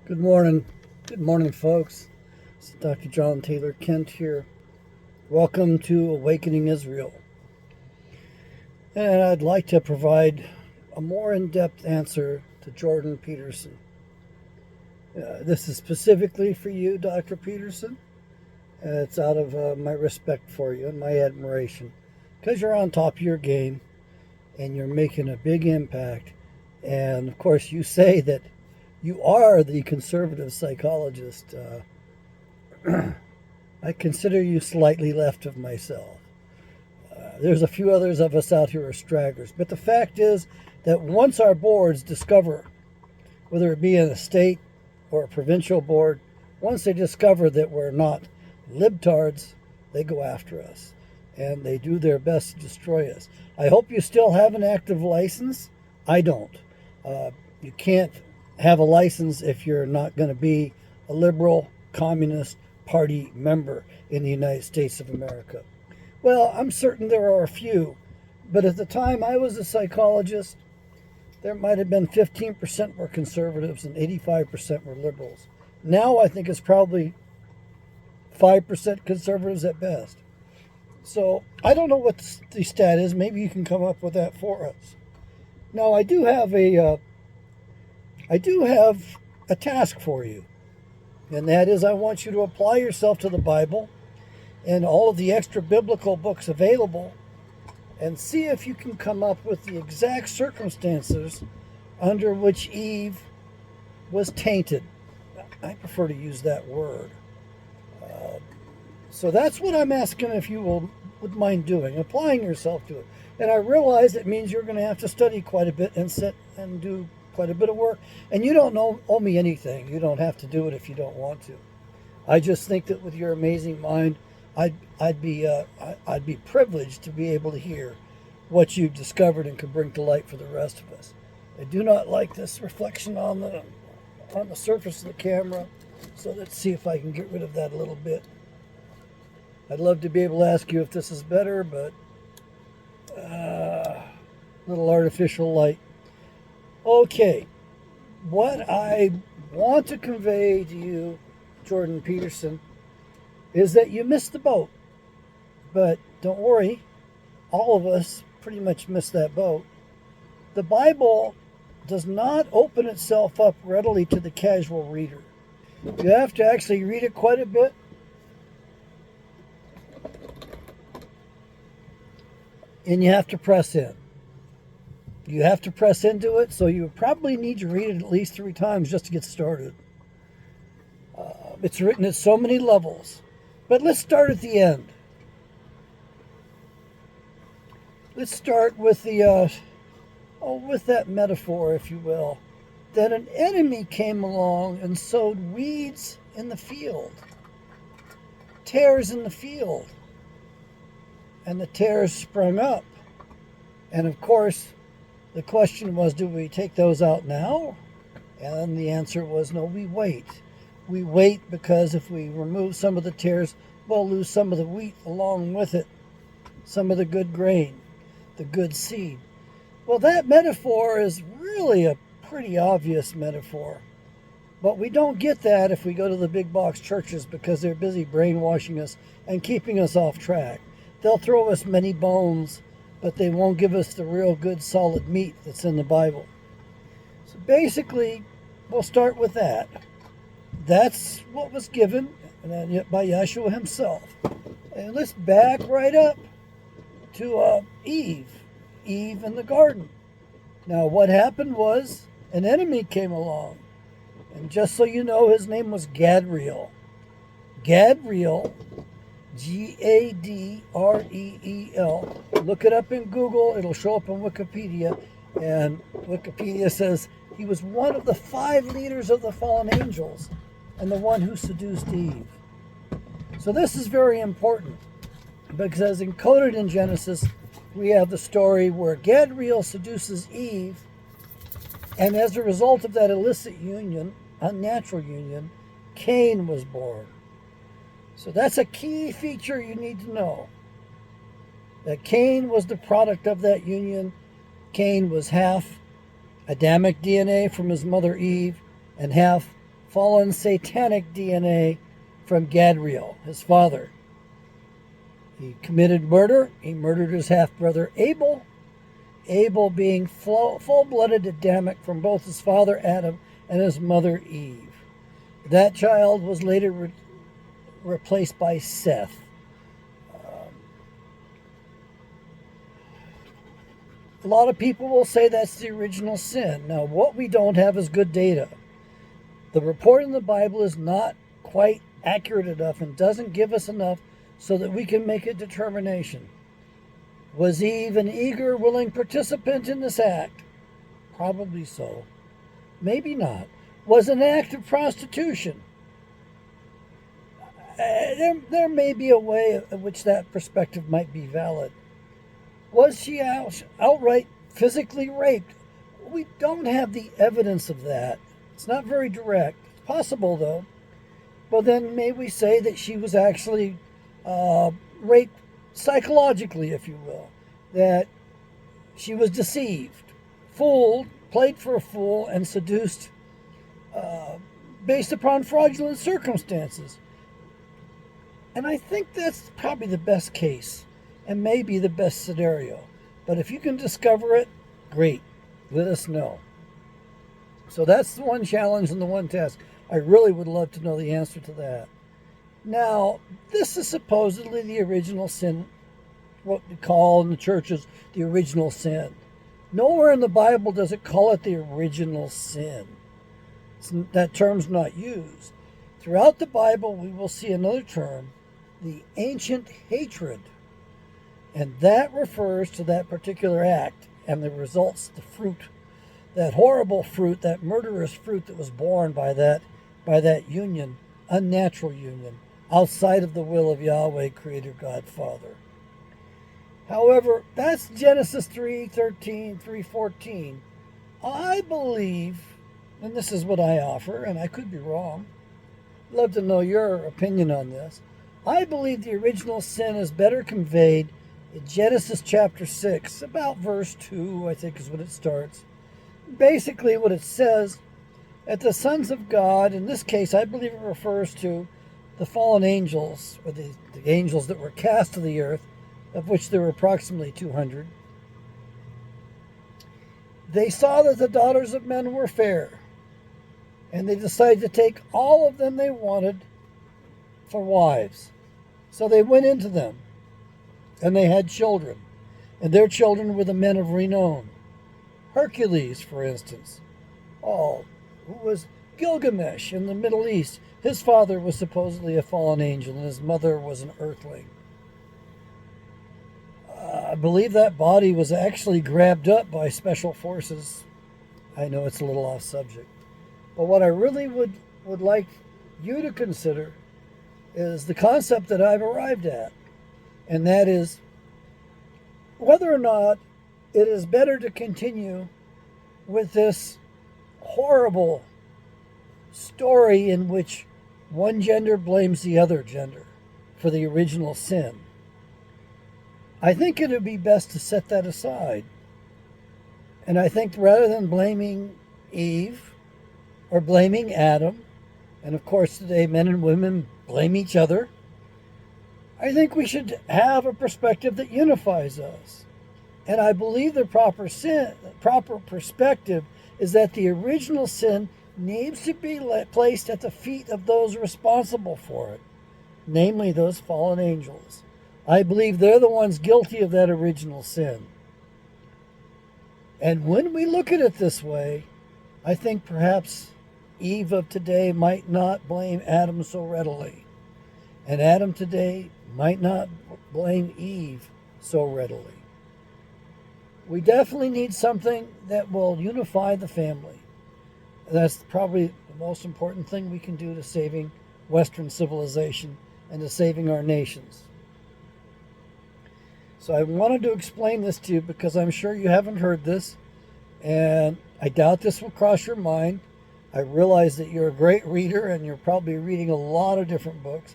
Good morning. Good morning, folks. This is Dr. John Taylor Kent here. Welcome to Awakening Israel. And I'd like to provide a more in-depth answer to Jordan Peterson. This is specifically for you, Dr. Peterson. It's out of my respect for you and my admiration, because you're on top of your game and you're making a big impact. And of course, you say that you are the conservative psychologist. I consider you slightly left of myself. There's a few others of us out here are stragglers. But the fact is that once our boards discover, whether it be in a state or a provincial board, once they discover that we're not libtards, they go after us. And they do their best to destroy us. I hope you still have an active license. I don't. You can't have a license if you're not going to be a liberal communist party member in the United States of America. Well, I'm certain there are a few, but at the time I was a psychologist, there might have been 15% were conservatives and 85% were liberals. Now I think it's probably 5% conservatives at best. So I don't know what the stat is. Maybe you can come up with that for us. Now I do have a task for you, and that is I want you to apply yourself to the Bible and all of the extra biblical books available and see if you can come up with the exact circumstances under which Eve was tainted. I prefer to use that word. So that's what I'm asking if you would mind doing, applying yourself to it. And I realize it means you're going to have to study quite a bit and sit and do quite a bit of work. And you don't owe me anything. You don't have to do it if you don't want to. I just think that with your amazing mind, I'd be privileged to be able to hear what you've discovered and can bring to light for the rest of us. I do not like this reflection on the surface of the camera, so let's see if I can get rid of that a little bit. I'd love to be able to ask you if this is better, but little artificial light. Okay, what I want to convey to you, Jordan Peterson, is that you missed the boat. But don't worry, all of us pretty much missed that boat. The Bible does not open itself up readily to the casual reader. You have to actually read it quite a bit. And you have to press in. You have to press into it, so you probably need to read it at least 3 times just to get started. It's written at so many levels. But let's start at the end. Let's start with with that metaphor, if you will, that an enemy came along and sowed weeds in the field, tares in the field, and the tares sprung up. And of course, the question was, do we take those out now? And the answer was, no, we wait. We wait because if we remove some of the tares, we'll lose some of the wheat along with it, some of the good grain, the good seed. Well, that metaphor is really a pretty obvious metaphor. But we don't get that if we go to the big box churches because they're busy brainwashing us and keeping us off track. They'll throw us many bones, but they won't give us the real good solid meat that's in the Bible. So basically, we'll start with that. That's what was given by Yeshua himself. And let's back right up to Eve in the garden. Now what happened was an enemy came along. And just so you know, his name was Gadriel. Gadriel, Gadreel. Look it up in Google. It'll show up on Wikipedia. And Wikipedia says he was one of the 5 leaders of the fallen angels and the one who seduced Eve. So this is very important because encoded in Genesis, we have the story where Gadriel seduces Eve, and as a result of that illicit union, unnatural union, Cain was born. So that's a key feature you need to know. That Cain was the product of that union. Cain was half Adamic DNA from his mother Eve and half fallen satanic DNA from Gadriel, his father. He committed murder. He murdered his half-brother Abel. Abel being full-blooded Adamic from both his father Adam and his mother Eve. That child was later replaced by Seth. A lot of people will say that's the original sin. Now, what we don't have is good data. The report in the Bible is not quite accurate enough and doesn't give us enough so that we can make a determination. Was Eve an eager, willing participant in this act? Probably so. Maybe not. Was it an act of prostitution? There may be a way in which that perspective might be valid. Was she outright physically raped? We don't have the evidence of that. It's not very direct. It's possible, though. But then may we say that she was actually raped psychologically, if you will. That she was deceived, fooled, played for a fool, and seduced based upon fraudulent circumstances. And I think that's probably the best case and maybe the best scenario. But if you can discover it, great. Let us know. So that's the one challenge and the one test. I really would love to know the answer to that. Now, this is supposedly the original sin, what we call in the churches the original sin. Nowhere in the Bible does it call it the original sin. That term's not used. Throughout the Bible, we will see another term, the ancient hatred. And that refers to that particular act and the results, the fruit, that horrible fruit, that murderous fruit that was born by that union, unnatural union, outside of the will of Yahweh, Creator God, Father. However, that's Genesis 3:13, 3:14. I believe, and this is what I offer, and I could be wrong. I'd love to know your opinion on this. I believe the original sin is better conveyed in Genesis chapter 6, about verse 2, I think is when it starts. Basically what it says, that the sons of God, in this case I believe it refers to the fallen angels, or the angels that were cast to the earth, of which there were approximately 200. They saw that the daughters of men were fair, and they decided to take all of them they wanted for wives. So they went into them, and they had children, and their children were the men of renown. Hercules, for instance, who was Gilgamesh in the Middle East. His father was supposedly a fallen angel, and his mother was an earthling. I believe that body was actually grabbed up by special forces. I know it's a little off subject. But what I really would like you to consider is the concept that I've arrived at. And that is whether or not it is better to continue with this horrible story in which one gender blames the other gender for the original sin. I think it would be best to set that aside. And I think rather than blaming Eve or blaming Adam, and of course today men and women blame each other, I think we should have a perspective that unifies us. And I believe the proper perspective is that the original sin needs to be placed at the feet of those responsible for it, namely those fallen angels. I believe they're the ones guilty of that original sin. And when we look at it this way, I think perhaps Eve of today might not blame Adam so readily. And Adam today might not blame Eve so readily. We definitely need something that will unify the family. That's probably the most important thing we can do to saving Western civilization and to saving our nations. So I wanted to explain this to you because I'm sure you haven't heard this, and I doubt this will cross your mind. I realize that you're a great reader and you're probably reading a lot of different books.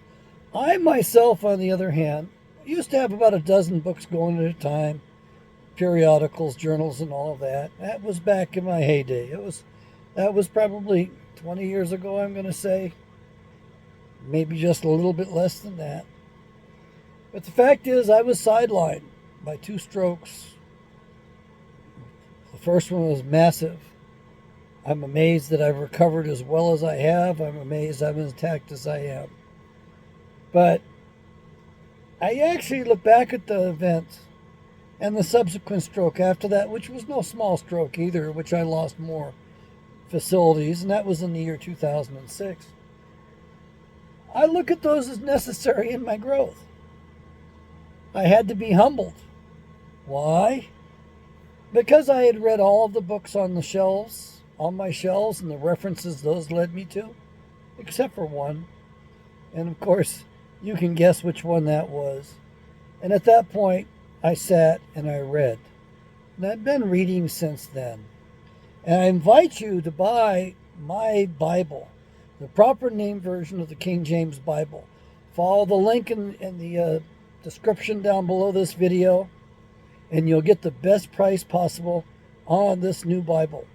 I myself, on the other hand, used to have about a dozen books going at a time, periodicals, journals, and all of that. That was back in my heyday. That was probably 20 years ago, I'm going to say. Maybe just a little bit less than that. But the fact is, I was sidelined by 2 strokes. The first one was massive. I'm amazed that I've recovered as well as I have. I'm amazed I'm as intact as I am. But I actually look back at the event and the subsequent stroke after that, which was no small stroke either, which I lost more facilities, and that was in the year 2006. I look at those as necessary in my growth. I had to be humbled. Why? Because I had read all of the books on my shelves, and the references those led me to, except for one. And of course, you can guess which one that was. And at that point, I sat and I read. And I've been reading since then. And I invite you to buy my Bible, the proper name version of the King James Bible. Follow the link in the description down below this video, and you'll get the best price possible on this new Bible.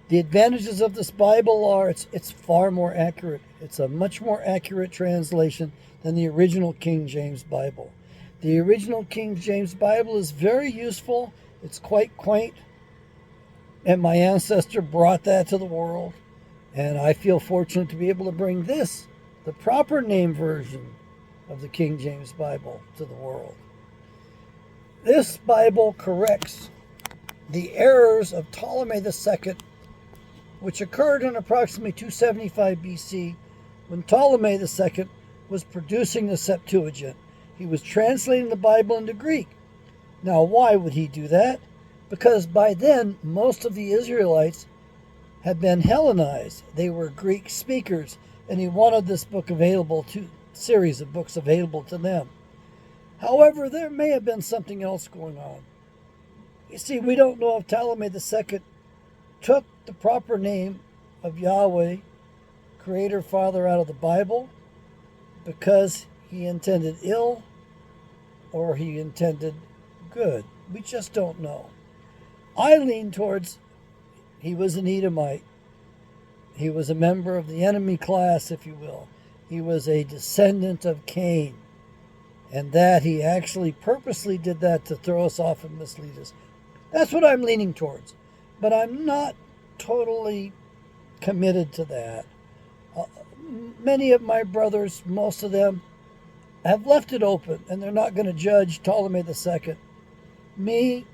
The advantages of this Bible are it's far more accurate. It's a much more accurate translation than the original King James Bible. The original King James Bible is very useful. It's quite quaint. And my ancestor brought that to the world. And I feel fortunate to be able to bring this, the proper name version of the King James Bible, to the world. This Bible corrects the errors of Ptolemy II, which occurred in approximately 275 BC when Ptolemy II was producing the Septuagint. He was translating the Bible into Greek. Now, why would he do that? Because by then, most of the Israelites had been Hellenized. They were Greek speakers, and he wanted this book available to, series of books available to them. However, there may have been something else going on. You see, we don't know if Ptolemy II took the proper name of Yahweh, Creator, Father, out of the Bible because he intended ill or he intended good. We just don't know. I lean towards he was an Edomite. He was a member of the enemy class, if you will. He was a descendant of Cain. And that he actually purposely did that to throw us off and mislead us. That's what I'm leaning towards. But I'm not totally committed to that. Many of my brothers, most of them, have left it open, and they're not going to judge Ptolemy II. Me,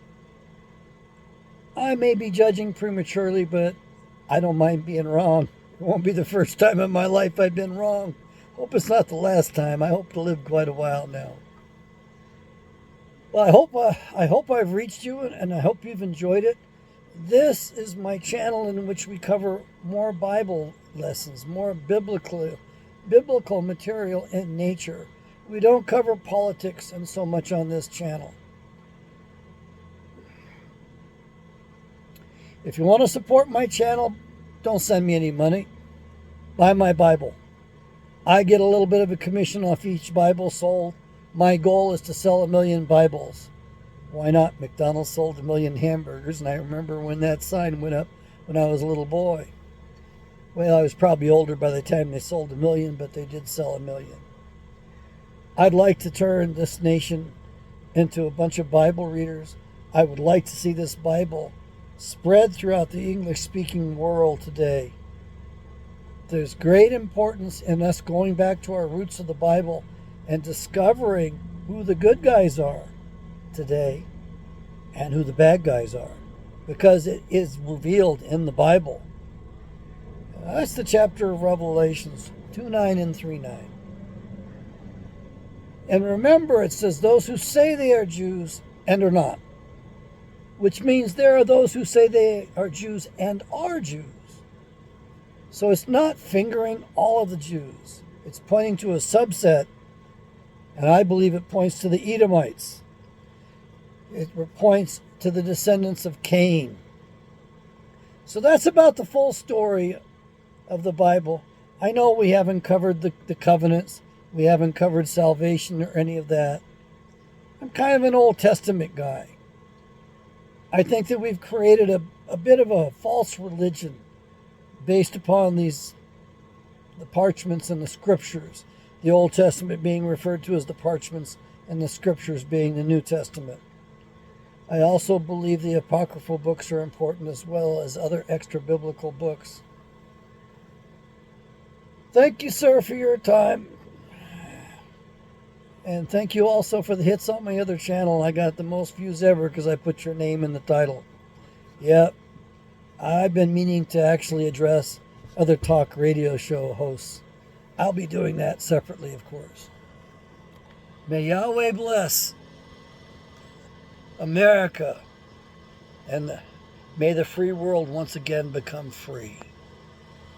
I may be judging prematurely, but I don't mind being wrong. It won't be the first time in my life I've been wrong. Hope it's not the last time. I hope to live quite a while now. Well, I hope I've reached you, and I hope you've enjoyed it. This is my channel in which we cover more Bible lessons, more biblical material in nature. We don't cover politics and so much on this channel. If you want to support my channel, don't send me any money. Buy my Bible. I get a little bit of a commission off each Bible sold. My goal is to sell 1 million Bibles. Why not? McDonald's sold 1 million hamburgers, and I remember when that sign went up when I was a little boy. Well, I was probably older by the time they sold 1 million, but they did sell 1 million. I'd like to turn this nation into a bunch of Bible readers. I would like to see this Bible spread throughout the English-speaking world today. There's great importance in us going back to our roots of the Bible and discovering who the good guys are today and who the bad guys are, because it is revealed in the Bible. That's the chapter of Revelations 2:9 and 3:9. And remember, it says those who say they are Jews and are not, which means there are those who say they are Jews and are Jews. So it's not fingering all of the Jews. It's pointing to a subset, and I believe it points to the Edomites. It points to the descendants of Cain. So that's about the full story of the Bible. I know we haven't covered the covenants. We haven't covered salvation or any of that. I'm kind of an Old Testament guy. I think that we've created a bit of a false religion based upon the parchments and the scriptures, the Old Testament being referred to as the parchments and the scriptures being the New Testament. I also believe the apocryphal books are important as well as other extra biblical books. Thank you, sir, for your time. And thank you also for the hits on my other channel. I got the most views ever because I put your name in the title. Yep, I've been meaning to actually address other talk radio show hosts. I'll be doing that separately, of course. May Yahweh bless America, and may the free world once again become free.